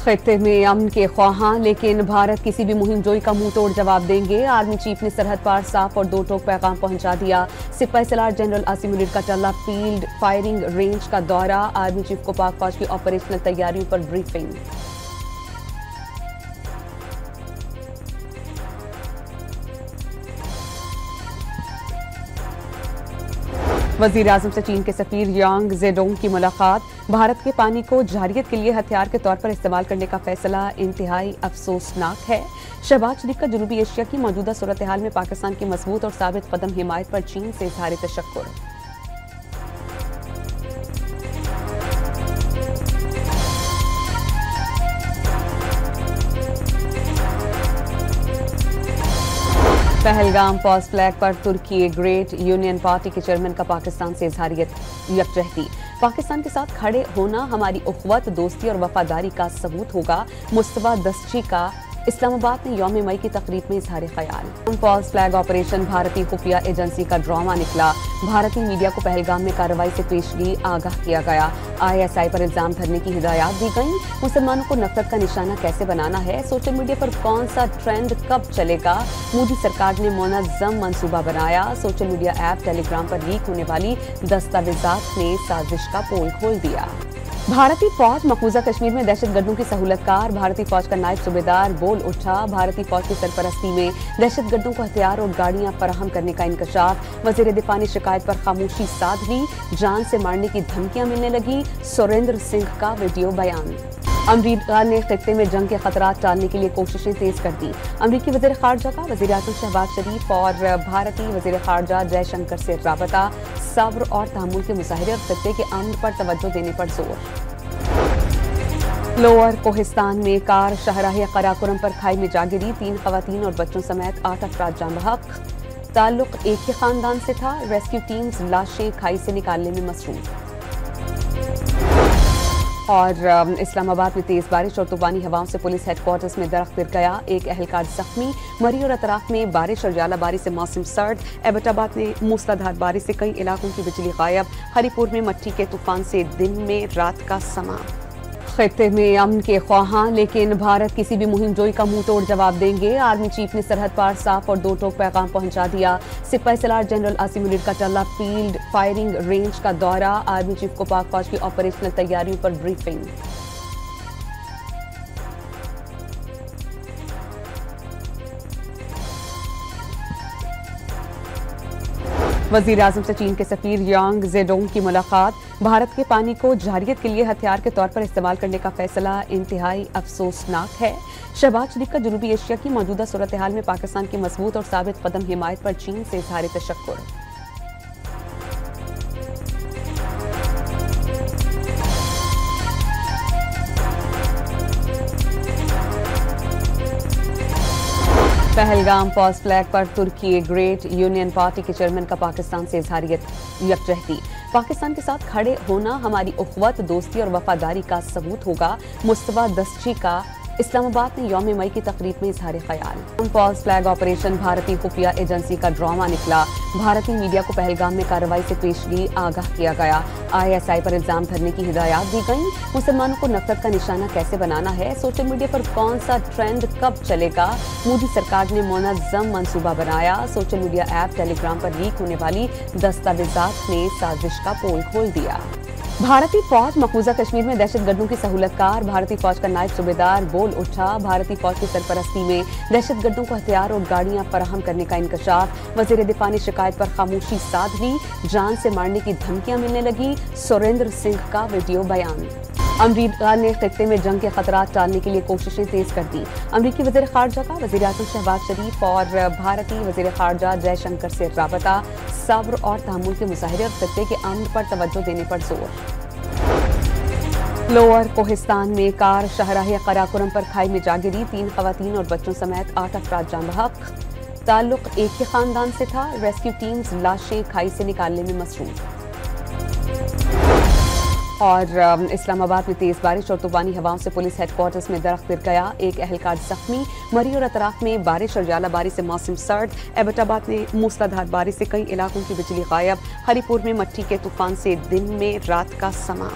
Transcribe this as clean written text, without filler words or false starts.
खित्ते में अमन के ख्वाहां, लेकिन भारत किसी भी मुहिम जोई का मुंह तोड़ जवाब देंगे। आर्मी चीफ ने सरहद पार साफ और दो टोक पैगाम पहुंचा दिया। सिपाही सलार जनरल आसिम मुनीर का टल्ला फील्ड फायरिंग रेंज का दौरा। आर्मी चीफ को पाक फौज की ऑपरेशनल तैयारियों पर ब्रीफिंग। वजीर आजम से चीन के सफीर यांग जेडोंग की मुलाकात। भारत के पानी को जारियत के लिए हथियार के तौर पर इस्तेमाल करने का फैसला इंतहाई अफसोसनाक है। शहबाज शरीफ का जनूबी एशिया की मौजूदा सूरत हाल में पाकिस्तान की मजबूत और साबित कदम हिमायत पर चीन से इजहार तशक्कुर। पहलगाम पॉज फ्लैग पर तुर्की ग्रेट यूनियन पार्टी के चेयरमैन का पाकिस्तान से इजहारियत यकजहती। पाकिस्तान के साथ खड़े होना हमारी उखवत, दोस्ती और वफादारी का सबूत होगा। मुस्तफा दस्तची का इस्लामाबाद में यौम मई की तकरीब में इजहार ख्याल। पॉज फ्लैग ऑपरेशन भारतीय खुफिया एजेंसी का ड्रामा निकला। भारतीय मीडिया को पहलगाम में कार्रवाई से पेशगी आगाह किया गया। ISI पर इल्जाम धरने की हिदायत दी गई। मुसलमानों को नफरत का निशाना कैसे बनाना है, सोशल मीडिया पर कौन सा ट्रेंड कब चलेगा, मोदी सरकार ने मुनज़्ज़म मंसूबा बनाया। सोशल मीडिया ऐप टेलीग्राम पर लीक होने वाली दस्तावेजात ने साजिश का पोल खोल दिया। भारतीय फौज मकबूजा कश्मीर में दहशतगर्दों की सहूलतकार। भारतीय फौज का नायब सूबेदार बोल उठा। भारतीय फौज की सरपरस्ती में दहशतगर्दों को हथियार और गाड़ियां फराहम करने का इंकशाफ। वजीर दिफा ने शिकायत पर खामोशी साध ली। जान से मारने की धमकियां मिलने लगी। सुरेंद्र सिंह का वीडियो बयान। अमरीका ने खित्ते में जंग के खतरात टालने के लिए कोशिशें तेज कर दी। अमरीकी वजीर खारजा का वजीर आजम शहबाज शरीफ और भारतीय वजीर खारजा जयशंकर से राबता। सब्र और तहम्मुल के मुजाहिरे और खित्ते के अमन पर तवज्जो देने पर जोर। लोअर कोहिस्तान में कार शाहराह कराकोरम पर खाई में जा गिरी। 3 खवातीन और बच्चों समेत 8 अफराद जान बहक। ताल्लुक एक ही खानदान से था। रेस्क्यू टीम्स लाशें खाई से निकालने में मसरूफ। और इस्लामाबाद में तेज बारिश और तूफानी हवाओं से पुलिस हेडक्वार्टर्स में दरख्त गिर गया। एक एहलकार जख्मी। मरी और अतराफ में बारिश और जालाबारी से मौसम सर्द। एबटाबाद में मूसलाधार बारिश से कई इलाकों की बिजली गायब। हरिपुर में मट्टी के तूफान से दिन में रात का समा। खित्ते में अमन के ख्वाहां, लेकिन भारत किसी भी मुहिम जोई का मुंह तोड़ जवाब देंगे। आर्मी चीफ ने सरहद पार साफ और दो टोक पैगाम पहुंचा दिया। सिपाही सलार जनरल आसिम मुनीर का टल्ला फील्ड फायरिंग रेंज का दौरा। आर्मी चीफ को पाक फौज की ऑपरेशनल तैयारियों पर ब्रीफिंग। वजीर आजम से चीन के सफीर यांग जेडोंग की मुलाकात। भारत के पानी को जारियत के लिए हथियार के तौर पर इस्तेमाल करने का फैसला इंतहाई अफसोसनाक है। शहबाज शरीफ का जनूबी एशिया की मौजूदा सूरत हाल में पाकिस्तान की मजबूत और साबित कदम हिमायत पर चीन से इजहार तशक्कुर। पहलगाम पॉज फ्लैग पर तुर्की ग्रेट यूनियन पार्टी के चेयरमैन का पाकिस्तान से इजहारियत यकजहती। पाकिस्तान के साथ खड़े होना हमारी उखवत, दोस्ती और वफादारी का सबूत होगा। मुस्तफा दस्तची का इस्लामाबाद में यौम मई की तकरीब में इजहार ख्याल। पॉज फ्लैग ऑपरेशन भारतीय खुफिया एजेंसी का ड्रामा निकला। भारतीय मीडिया को पहलगाम में कार्रवाई से पेशगी आगाह किया गया। ISI पर इल्जाम धरने की हिदायत दी गई। मुसलमानों को नफरत का निशाना कैसे बनाना है, सोशल मीडिया पर कौन सा ट्रेंड कब चलेगा, मोदी सरकार ने मुनज़्ज़म मंसूबा बनाया। सोशल मीडिया ऐप टेलीग्राम पर लीक होने वाली दस्तावेजात ने साजिश का पोल खोल दिया। भारतीय फौज मकबूजा कश्मीर में दहशतगर्दों की सहूलतकार। भारतीय फौज का नायब सूबेदार बोल उठा। भारतीय फौज की सरपरस्ती में दहशतगर्दों को हथियार और गाड़ियां फराहम करने का इंकशाफ। वजीर दिफा ने शिकायत पर खामोशी साध ली। जान से मारने की धमकियां मिलने लगी। सुरेंद्र सिंह का वीडियो बयान। अमरीका ने खित्ते में जंग के खतरात टालने के लिए कोशिशें तेज कर दी। अमरीकी वजीर खारजा का वजीर आजम शहबाज शरीफ और भारतीय वजीर खारजा जयशंकर से राबता। सब्र और तहम्मुल के मुजाहिरे और खित्ते के अमन पर तवज्जो देने पर जोर। लोअर कोहिस्तान में कार शाहराह कराकोरम पर खाई में जा गिरी। 3 खवातीन और बच्चों समेत 8 अफराद जान बहक। ताल्लुक एक ही खानदान से था। रेस्क्यू टीम्स लाशें खाई से निकालने में मसरूफ। और इस्लामाबाद में तेज बारिश और तूफानी हवाओं से पुलिस हेडक्वार्टर्स में दरख्त गिर गया। एक एहलकार जख्मी। मरी और अतराफ में बारिश और जालाबारी से मौसम सर्द। एबटाबाद में मूसलाधार बारिश से कई इलाकों की बिजली गायब। हरिपुर में मट्टी के तूफान से दिन में रात का समा।